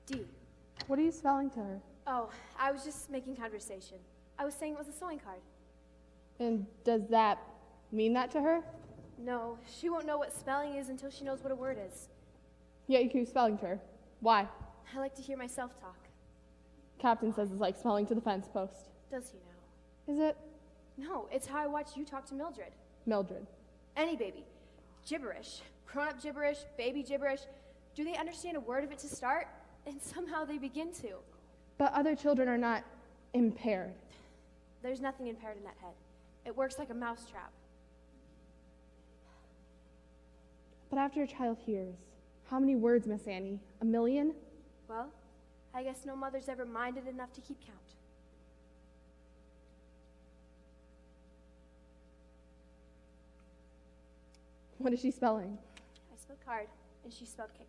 D. What are you spelling to her? Oh, I was just making conversation. I was saying it was a sewing card. And does that mean that to her? No, she won't know what spelling is until she knows what a word is. Yet you keep spelling to her. Why? I like to hear myself talk. Captain says it's like spelling to the fence post. Does he now? Is it? No, it's how I watch you talk to Mildred. Mildred. Any baby. Gibberish. Grown-up gibberish, baby gibberish. Do they understand a word of it to start? And somehow they begin to. But other children are not impaired. There's nothing impaired in that head. It works like a mousetrap. But after a child hears, how many words, Miss Annie? 1,000,000? Well, I guess no mother's ever minded enough to keep count. What is she spelling? I spelled card, and she spelled cake.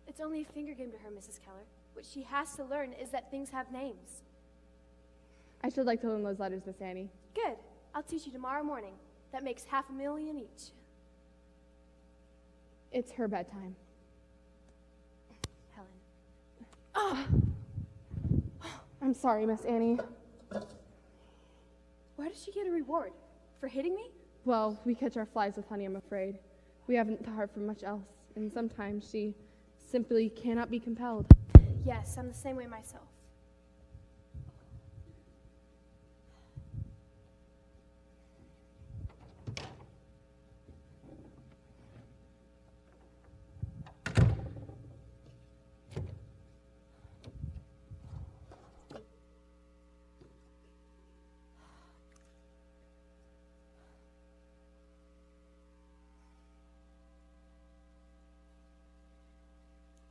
It's only a finger game to her, Mrs. Keller. What she has to learn is that things have names. I should like to learn those letters, Miss Annie. Good. I'll teach you tomorrow morning. That makes 500,000 each. It's her bedtime. Helen. I'm sorry, Miss Annie. Why does she get a reward? For hitting me? Well, we catch our flies with honey, I'm afraid. We haven't taught her for much else, and sometimes she simply cannot be compelled. Yes, I'm the same way myself.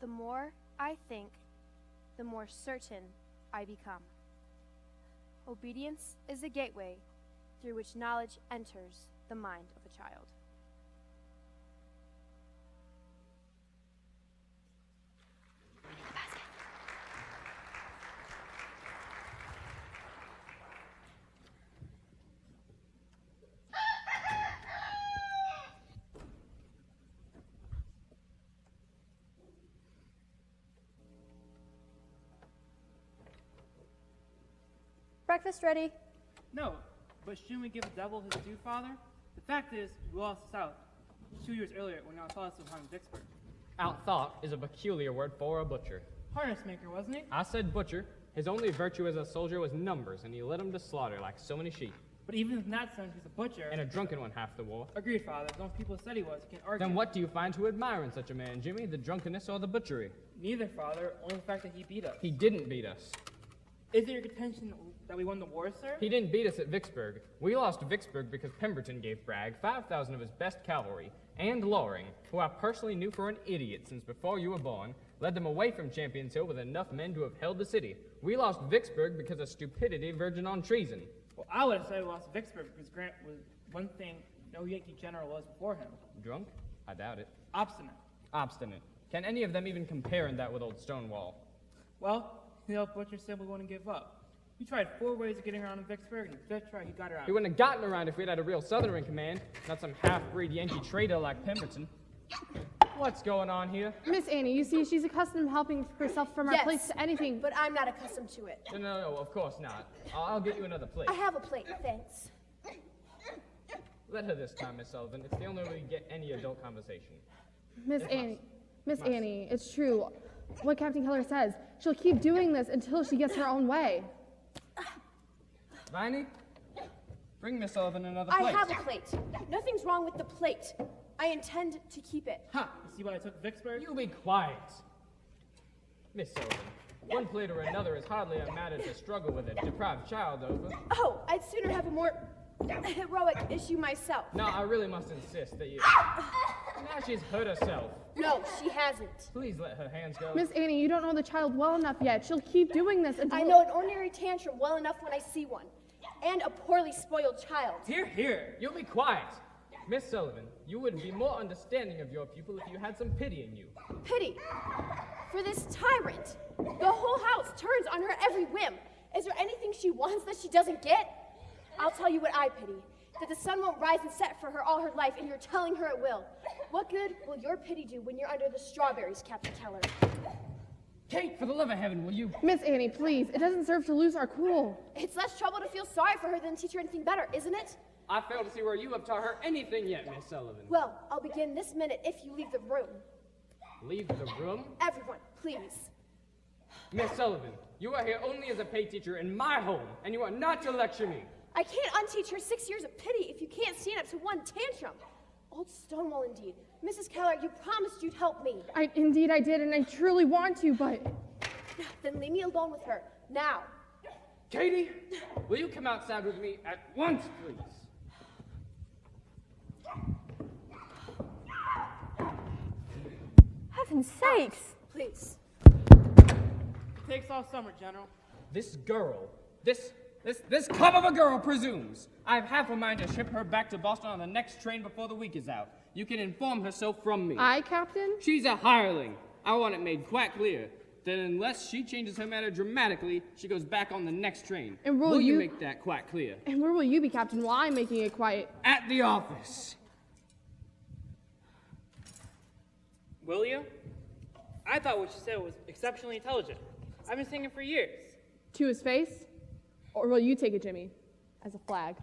The more I think, the more certain I become. Obedience is the gateway through which knowledge enters the mind of a child. Breakfast ready. No, but shouldn't we give the devil his due, Father? The fact is, we lost this out 2 years earlier when our thoughts was behind Vicksburg. Outthought is a peculiar word for a butcher. Harness maker, wasn't he? I said butcher. His only virtue as a soldier was numbers, and he led them to slaughter like so many sheep. But even in that sense, he's a butcher. And a drunken one half the war. Agreed, Father. Those people said he was. You can't argue. Then what do you find to admire in such a man, Jimmy? The drunkenness or the butchery? Neither, Father. Only the fact that he beat us. He didn't beat us. Is it your contention that we won the war, sir? He didn't beat us at Vicksburg. We lost Vicksburg because Pemberton gave Bragg 5,000 of his best cavalry, and Loring, who I personally knew for an idiot since before you were born, led them away from Champions Hill with enough men to have held the city. We lost Vicksburg because of stupidity verging on treason. Well, I would have said we lost Vicksburg because Grant was one thing no Yankee general was before him. Drunk? I doubt it. Obstinate. Obstinate. Can any of them even compare in that with old Stonewall? Well, the old butcher simply wouldn't give up. He tried 4 ways of getting around in Vicksburg, and the 5th try, he got around. He wouldn't have gotten around if we'd had a real Southerner in command, not some half-breed Yankee traitor like Pemberton. What's going on here? Miss Annie, you see, she's accustomed to helping herself from our Yes, place to anything. But I'm not accustomed to it. No, of course not. I'll get you another plate. I have a plate, thanks. Let her this time, Miss Sullivan. It's the only way we get any adult conversation. Miss It Annie, Miss Must. Annie, it's true. What Captain Keller says. She'll keep doing this until she gets her own way. Viney, bring Miss Sullivan another I plate. have a plate. Nothing's wrong with the plate. I intend to keep it. Ha! You see why I took Vicksburg? You be quiet. Miss Sullivan, one plate or another is hardly a matter to struggle with a deprived child over. Oh, I'd sooner have a more heroic issue myself. No, I really must insist that you... Now she's hurt herself. No, she hasn't. Please let her hands go. Miss Annie, you don't know the child well enough yet. She'll keep doing this until... I know an ordinary tantrum well enough when I see one. And a poorly spoiled child. Here, here. You be quiet. Miss Sullivan, you would be more understanding of your pupil if you had some pity in you. Pity. For this tyrant. The whole house turns on her every whim. Is there anything she wants that she doesn't get? I'll tell you what I pity. That the sun won't rise and set for her all her life, and you're telling her it will. What good will your pity do when you're under the strawberries, Captain Keller? Kate, for the love of heaven, will you? Miss Annie, please. It doesn't serve to lose our cool. It's less trouble to feel sorry for her than teach her anything better, isn't it? I fail to see where you have taught her anything yet, Miss Sullivan. Well, I'll begin this minute if you leave the room. Leave the room? Everyone, please. Miss Sullivan, you are here only as a paid teacher in my home, and you are not to lecture me. I can't unteach her 6 years of pity if you can't stand up to one tantrum. Old Stonewall, indeed. Mrs. Keller, you promised you'd help me. Indeed I did, and I truly want to, but... Then leave me alone with her, now. Katie, will you come outside with me at once, please? Heaven's sakes! Please. It takes all summer, General. This girl, this cub of a girl presumes. I have half a mind to ship her back to Boston on the next train before the week is out. You can inform her so from me. I, Captain? She's a hireling. I want it made quite clear that unless she changes her manner dramatically, she goes back on the next train. And will you you make that quite clear? And where will you be, Captain, while I'm making it quiet? At the office. Will you? I thought what you said was exceptionally intelligent. I've been saying it for years. To his face? Or will you take it, Jimmy, as a flag?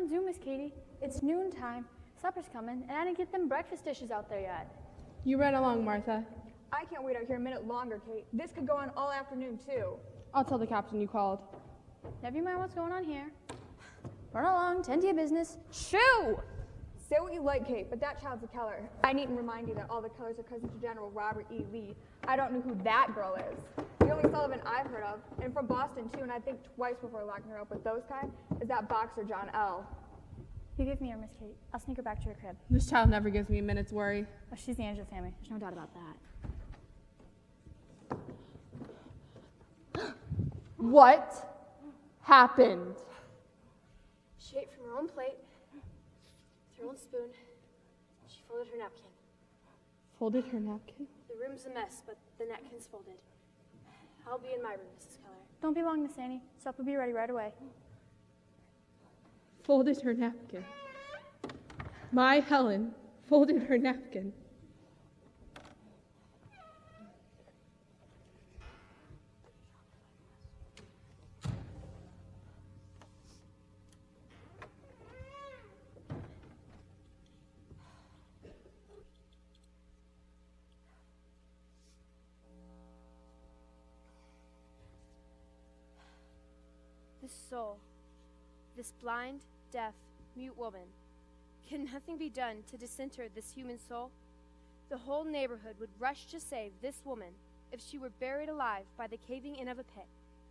on Zoom, Miss Katie. It's noontime. Supper's coming, and I didn't get them breakfast dishes out there yet. You run along, Martha. I can't wait out here a minute longer, Kate. This could go on all afternoon, too. I'll tell the captain you called. Never mind what's going on here. Run along, tend to your business. Shoo! Say what you like, Kate, but that child's a Keller. I needn't remind you that all the Kellers are cousins to General Robert E. Lee. I don't know who that girl is. The only Sullivan I've heard of, and from Boston, too, and I think twice before locking her up with those kind, is that boxer John L. You give me her, Miss Kate. I'll sneak her back to your crib. This child never gives me a minute's worry. Oh, she's the Angela family. There's no doubt about that. What happened? She ate from her own plate, with her own spoon. She folded her napkin. Folded her napkin? The room's a mess, but the napkin's folded. I'll be in my room, Mrs. Keller. Don't be long, Miss Annie. Supper will be ready right away. Folded her napkin. My Helen folded her napkin. This soul, this blind, deaf, mute woman, can nothing be done to disinter this human soul? The whole neighborhood would rush to save this woman if she were buried alive by the caving in of a pit,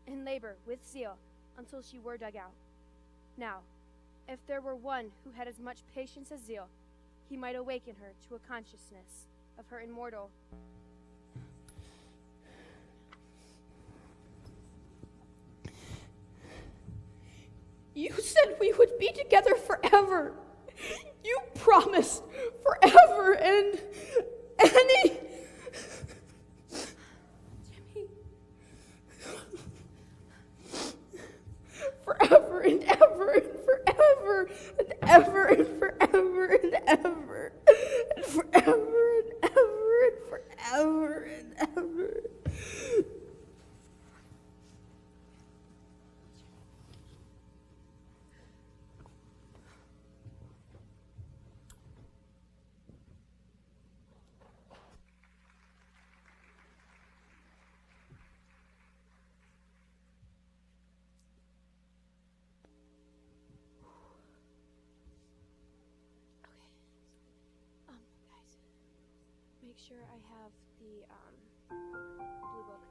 and labor with zeal until she were dug out. Now, if there were one who had as much patience as zeal, he might awaken her to a consciousness of her immortal. You said we would be together forever. You promised forever, and Annie. Jimmy. Forever and ever and forever and ever and forever and ever and forever and ever and forever and ever. Guys, make sure I have the blue book.